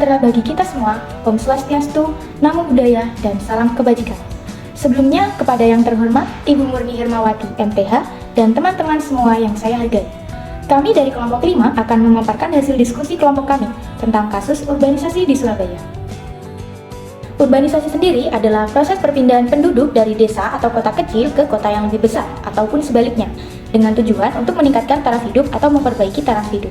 sejahtera bagi kita semua, Om Swastiastu, Namo Buddhaya, dan salam kebajikan. Sebelumnya, kepada yang terhormat Ibu Murni Hermawati, MPH, dan teman-teman semua yang saya hargai. Kami dari kelompok 5 akan memaparkan hasil diskusi kelompok kami tentang kasus urbanisasi di Surabaya. Urbanisasi sendiri adalah proses perpindahan penduduk dari desa atau kota kecil ke kota yang lebih besar, ataupun sebaliknya, dengan tujuan untuk meningkatkan taraf hidup atau memperbaiki taraf hidup.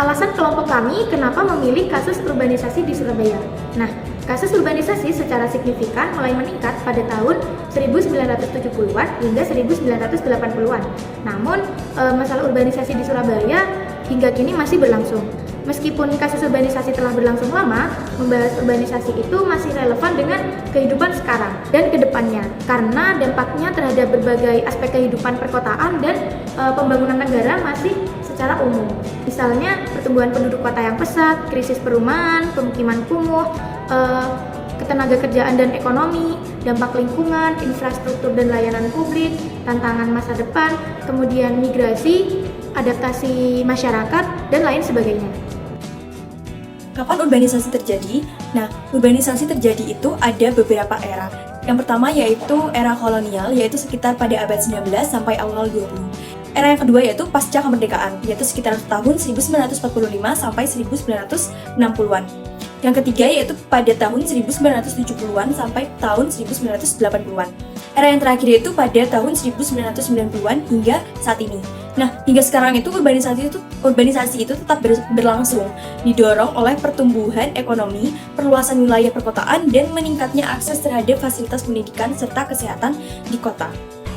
Alasan kelompok kami kenapa memilih kasus urbanisasi di Surabaya. Nah, kasus urbanisasi secara signifikan mulai meningkat pada tahun 1970-an hingga 1980-an. Namun, masalah urbanisasi di Surabaya hingga kini masih berlangsung. Meskipun kasus urbanisasi telah berlangsung lama, membahas urbanisasi itu masih relevan dengan kehidupan sekarang dan kedepannya, karena dampaknya terhadap berbagai aspek kehidupan perkotaan dan pembangunan negara masih secara umum. Misalnya, pertumbuhan penduduk kota yang pesat, krisis perumahan, pemukiman kumuh, ketenagakerjaan dan ekonomi, dampak lingkungan, infrastruktur dan layanan publik, tantangan masa depan, kemudian migrasi, adaptasi masyarakat, dan lain sebagainya. Kapan urbanisasi terjadi? Nah, urbanisasi terjadi itu ada beberapa era. Yang pertama yaitu era kolonial, yaitu sekitar pada abad 19 sampai awal 20. Era yang kedua yaitu pasca kemerdekaan, yaitu sekitar tahun 1945 sampai 1960-an. Yang ketiga yaitu pada tahun 1970-an sampai tahun 1980-an. Era yang terakhir yaitu pada tahun 1990-an hingga saat ini. Nah, hingga sekarang itu urbanisasi itu tetap berlangsung, didorong oleh pertumbuhan ekonomi, perluasan wilayah perkotaan, dan meningkatnya akses terhadap fasilitas pendidikan serta kesehatan di kota.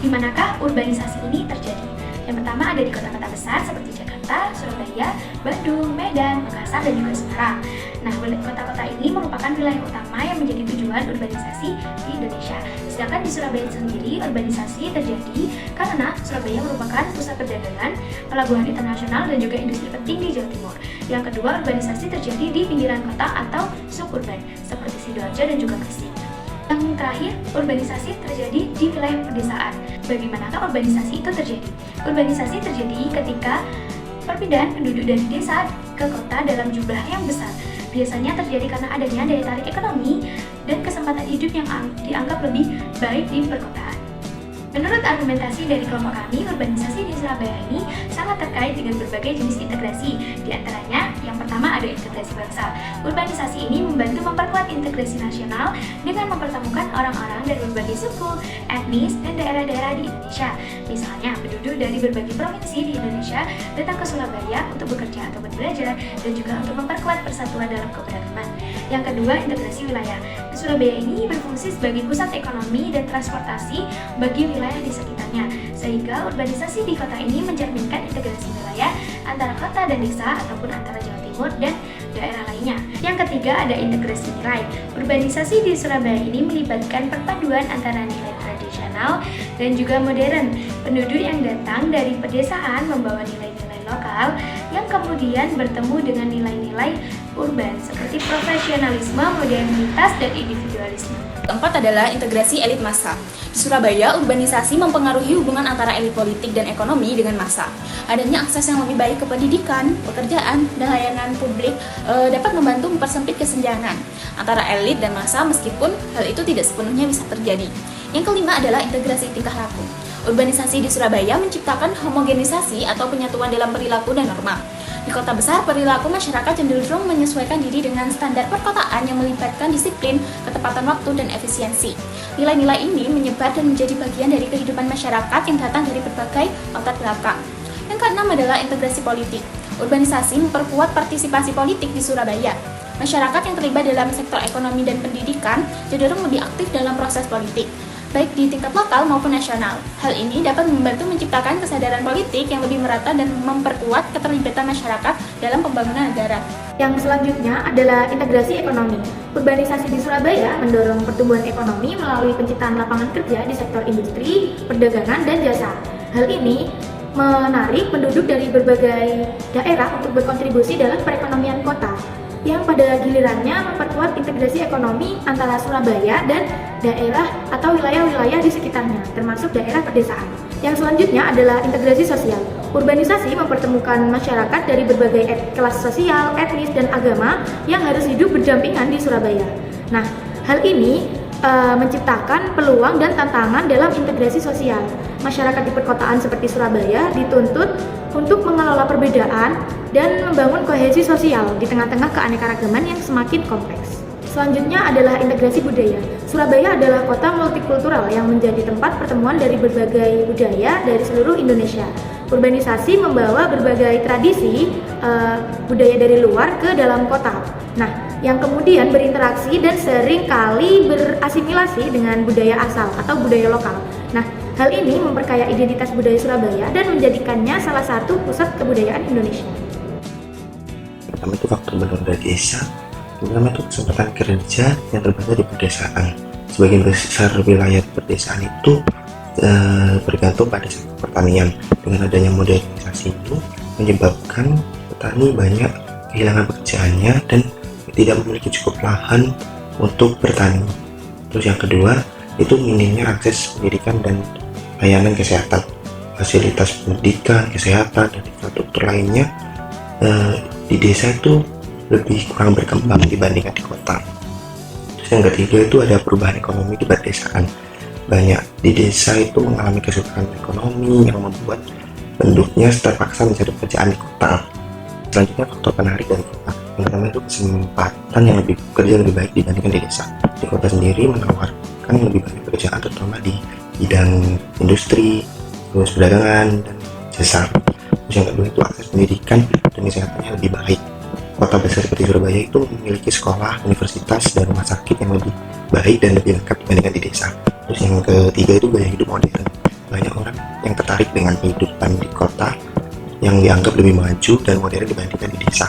Di manakah urbanisasi ini terjadi? Yang pertama ada di kota-kota besar seperti Jakarta, Surabaya, Bandung, Medan, Makassar, dan juga Semarang. Nah, kota-kota ini merupakan wilayah utama yang menjadi tujuan urbanisasi di Indonesia. Sedangkan di Surabaya sendiri, urbanisasi terjadi karena Surabaya merupakan pusat perdagangan, pelabuhan internasional, dan juga industri penting di Jawa Timur. Yang kedua, urbanisasi terjadi di pinggiran kota atau suburban, seperti Sidoarjo dan juga Gresik. Yang terakhir, urbanisasi terjadi di wilayah pedesaan. Bagaimanakah urbanisasi itu terjadi? Urbanisasi terjadi ketika perpindahan penduduk dari desa ke kota dalam jumlah yang besar. Biasanya terjadi karena adanya daya tarik ekonomi dan kesempatan hidup yang dianggap lebih baik di perkotaan. Menurut argumentasi dari kelompok kami, urbanisasi di Surabaya ini sangat terkait dengan berbagai jenis integrasi. Di antaranya, yang pertama ada integrasi bangsa. Urbanisasi ini membantu memperkuat integrasi nasional dengan mempertemukan orang-orang dari berbagai suku, etnis, dan daerah-daerah di Indonesia. Misalnya, penduduk dari berbagai provinsi di Indonesia datang ke Surabaya untuk bekerja ataupun belajar, dan juga untuk memperkuat persatuan dalam keberagaman. Yang kedua, integrasi wilayah. Surabaya ini berfungsi sebagai pusat ekonomi dan transportasi bagi wilayah di sekitarnya, sehingga urbanisasi di kota ini mencerminkan integrasi wilayah antara kota dan desa ataupun antara Jawa Timur dan daerah lainnya. Yang ketiga ada integrasi nilai. Urbanisasi di Surabaya ini melibatkan perpaduan antara nilai tradisional dan juga modern. Penduduk yang datang dari pedesaan membawa nilai-nilai lokal yang kemudian bertemu dengan nilai-nilai urban seperti profesionalisme, modernitas, dan individualisme. Keempat adalah integrasi elit massa. Di Surabaya, urbanisasi mempengaruhi hubungan antara elit politik dan ekonomi dengan massa. Adanya akses yang lebih baik ke pendidikan, pekerjaan, dan layanan publik dapat membantu mempersempit kesenjangan antara elit dan massa meskipun hal itu tidak sepenuhnya bisa terjadi. Yang kelima adalah integrasi tingkah laku. Urbanisasi di Surabaya menciptakan homogenisasi atau penyatuan dalam perilaku dan norma. Di kota besar, perilaku masyarakat cenderung menyesuaikan diri dengan standar perkotaan yang melibatkan disiplin, ketepatan waktu, dan efisiensi. Nilai-nilai ini menyebar dan menjadi bagian dari kehidupan masyarakat yang datang dari berbagai latar belakang. Yang keenam adalah integrasi politik. Urbanisasi memperkuat partisipasi politik di Surabaya. Masyarakat yang terlibat dalam sektor ekonomi dan pendidikan cenderung lebih aktif dalam proses politik, baik di tingkat lokal maupun nasional. Hal ini dapat membantu menciptakan kesadaran politik yang lebih merata dan memperkuat keterlibatan masyarakat dalam pembangunan negara. Yang selanjutnya adalah integrasi ekonomi. Urbanisasi di Surabaya mendorong pertumbuhan ekonomi melalui penciptaan lapangan kerja di sektor industri, perdagangan, dan jasa. Hal ini menarik penduduk dari berbagai daerah untuk berkontribusi dalam perekonomian kota, yang pada gilirannya memperkuat integrasi ekonomi antara Surabaya dan daerah atau wilayah-wilayah di sekitarnya, termasuk daerah pedesaan. Yang selanjutnya adalah integrasi sosial. Urbanisasi mempertemukan masyarakat dari berbagai kelas sosial, etnis, dan agama yang harus hidup berdampingan di Surabaya. Nah, hal ini menciptakan peluang dan tantangan dalam integrasi sosial. Masyarakat di perkotaan seperti Surabaya dituntut untuk mengelola perbedaan dan membangun kohesi sosial di tengah-tengah keanekaragaman yang semakin kompleks. Selanjutnya adalah integrasi budaya. Surabaya adalah kota multikultural yang menjadi tempat pertemuan dari berbagai budaya dari seluruh Indonesia. Urbanisasi membawa berbagai tradisi budaya dari luar ke dalam kota. Nah, yang kemudian berinteraksi dan sering kali berasimilasi dengan budaya asal atau budaya lokal. Nah, hal ini memperkaya identitas budaya Surabaya dan menjadikannya salah satu pusat kebudayaan Indonesia. Pertama itu faktor benar desa. Pertama itu kesempatan kerja yang terbatas di pedesaan. Sebagian besar wilayah pedesaan itu bergantung pada sektor pertanian. Dengan adanya modernisasi itu menyebabkan petani banyak kehilangan pekerjaannya dan tidak memiliki cukup lahan untuk bertani. Terus yang kedua itu minimnya akses pendidikan dan layanan kesehatan. Fasilitas pendidikan, kesehatan, dan infrastruktur lainnya di desa itu lebih kurang berkembang dibandingkan di kota. Terus yang ketiga itu ada perubahan ekonomi di pedesaan. Banyak di desa itu mengalami kesulitan ekonomi yang membuat penduduknya terpaksa mencari pekerjaan di kota. Selanjutnya faktor penarik dari kota. Yang pertama itu kesempatan yang lebih baik dibandingkan di desa. Di kota sendiri menawarkan lebih banyak pekerjaan terutama di bidang industri, terus perdagangan dan jasa. Terus yang kedua itu akses pendidikan dan kesehatannya lebih baik. Kota besar seperti Surabaya itu memiliki sekolah, universitas, dan rumah sakit yang lebih baik dan lebih lengkap dibandingkan di desa. Terus yang ketiga itu gaya hidup modern. Banyak orang yang tertarik dengan kehidupan di kota yang dianggap lebih maju dan modern dibandingkan di desa.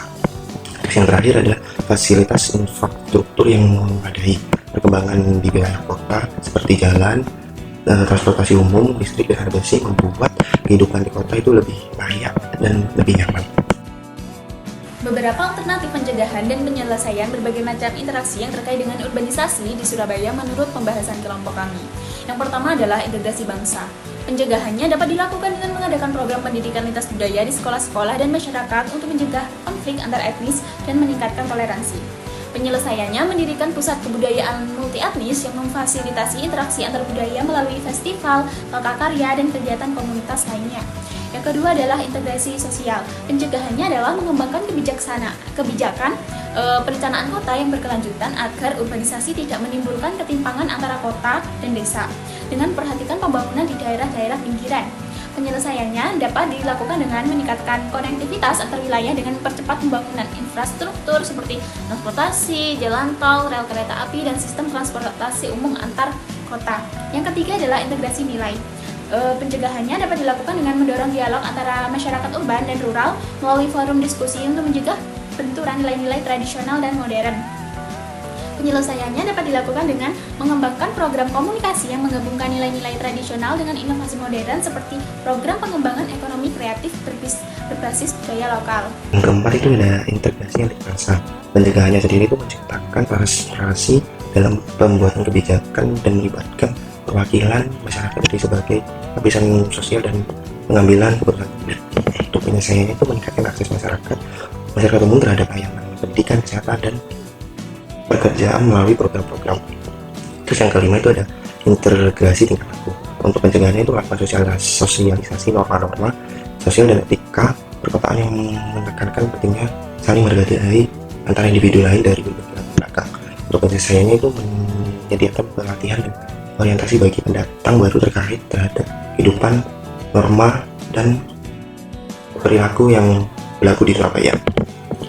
Terus yang terakhir adalah fasilitas infrastruktur yang memadai. Perkembangan di wilayah kota seperti jalan, transportasi umum, listrik, dan air bersih membuat kehidupan di kota itu lebih layak dan lebih nyaman. Beberapa alternatif pencegahan dan penyelesaian berbagai macam interaksi yang terkait dengan urbanisasi di Surabaya menurut pembahasan kelompok kami. Yang pertama adalah integrasi bangsa. Pencegahannya dapat dilakukan dengan mengadakan program pendidikan lintas budaya di sekolah-sekolah dan masyarakat untuk mencegah konflik antar etnis dan meningkatkan toleransi. Penyelesaiannya mendirikan pusat kebudayaan multi etnis yang memfasilitasi interaksi antar budaya melalui festival, karya, dan kegiatan komunitas lainnya. Yang kedua adalah integrasi sosial. Pencegahannya adalah mengembangkan kebijakan perencanaan kota yang berkelanjutan agar urbanisasi tidak menimbulkan ketimpangan antara kota dan desa dengan memperhatikan pembangunan di daerah-daerah pinggiran. Penyelesaiannya dapat dilakukan dengan meningkatkan konektivitas antar wilayah dengan mempercepat pembangunan infrastruktur seperti transportasi, jalan tol, rel kereta api, dan sistem transportasi umum antar kota. Yang ketiga adalah integrasi nilai. Pencegahannya dapat dilakukan dengan mendorong dialog antara masyarakat urban dan rural melalui forum diskusi untuk mencegah benturan nilai-nilai tradisional dan modern. Penyelesaiannya dapat dilakukan dengan mengembangkan program komunikasi yang menggabungkan nilai-nilai tradisional dengan inovasi modern seperti program pengembangan ekonomi kreatif berbasis budaya lokal. Yang keempat itu ada integrasi yang dipasang. Pencegahannya sendiri itu menciptakan transparansi dalam pembuatan kebijakan dan melibatkan perwakilan masyarakat jadi sebagai lapisan sosial dan pengambilan keputusan publik. Untuk penyelesaiannya itu meningkatkan akses masyarakat umum terhadap layanan pendidikan, kesehatan, dan pekerjaan melalui program-program. Terus yang kelima itu ada integrasi tingkat laku. Untuk pencegahannya itu melakukan sosialisasi norma-norma sosial dan etika perkotaan yang menekankan pentingnya saling menghargai antara individu lain dari berbagai latar belakang. Untuk penyelesaiannya itu menyediakan pelatihan dan orientasi bagi pendatang baru terkait terhadap kehidupan, norma, dan perilaku yang berlaku di Surabaya.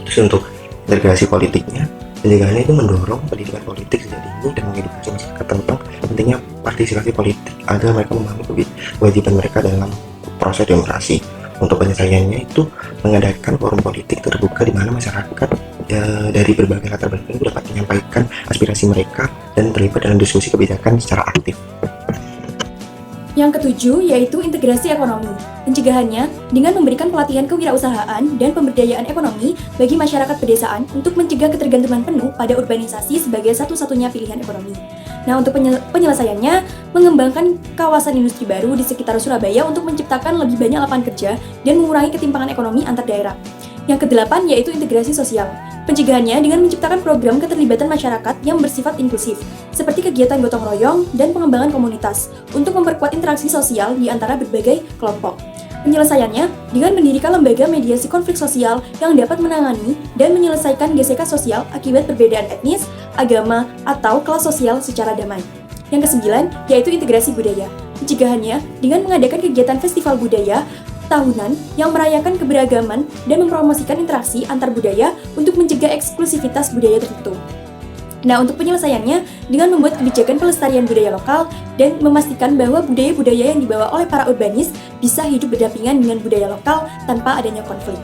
Terus untuk integrasi politiknya, pencegahannya itu mendorong pendidikan politik sejak dini dan mengedukasi masyarakat tentang pentingnya partisipasi politik agar mereka memahami kewajiban mereka dalam proses demokrasi. Untuk penyelesaiannya itu mengadakan forum politik terbuka di mana masyarakat dari berbagai latar belakang dapat menyampaikan aspirasi mereka dan terlibat dalam diskusi kebijakan secara aktif. Yang ketujuh yaitu integrasi ekonomi. Pencegahannya dengan memberikan pelatihan kewirausahaan dan pemberdayaan ekonomi bagi masyarakat pedesaan untuk mencegah ketergantungan penuh pada urbanisasi sebagai satu-satunya pilihan ekonomi. Nah, untuk penyelesaiannya, mengembangkan kawasan industri baru di sekitar Surabaya untuk menciptakan lebih banyak lapangan kerja dan mengurangi ketimpangan ekonomi antar daerah. Yang kedelapan yaitu integrasi sosial. Pencegahannya dengan menciptakan program keterlibatan masyarakat yang bersifat inklusif, seperti kegiatan gotong royong dan pengembangan komunitas, untuk memperkuat interaksi sosial di antara berbagai kelompok. Penyelesaiannya dengan mendirikan lembaga mediasi konflik sosial yang dapat menangani dan menyelesaikan gesekan sosial akibat perbedaan etnis, agama, atau kelas sosial secara damai. Yang kesembilan, yaitu integrasi budaya. Pencegahannya dengan mengadakan kegiatan festival budaya tahunan yang merayakan keberagaman dan mempromosikan interaksi antar budaya untuk mencegah eksklusivitas budaya tertentu. Nah, untuk penyelesaiannya dengan membuat kebijakan pelestarian budaya lokal dan memastikan bahwa budaya-budaya yang dibawa oleh para urbanis bisa hidup berdampingan dengan budaya lokal tanpa adanya konflik.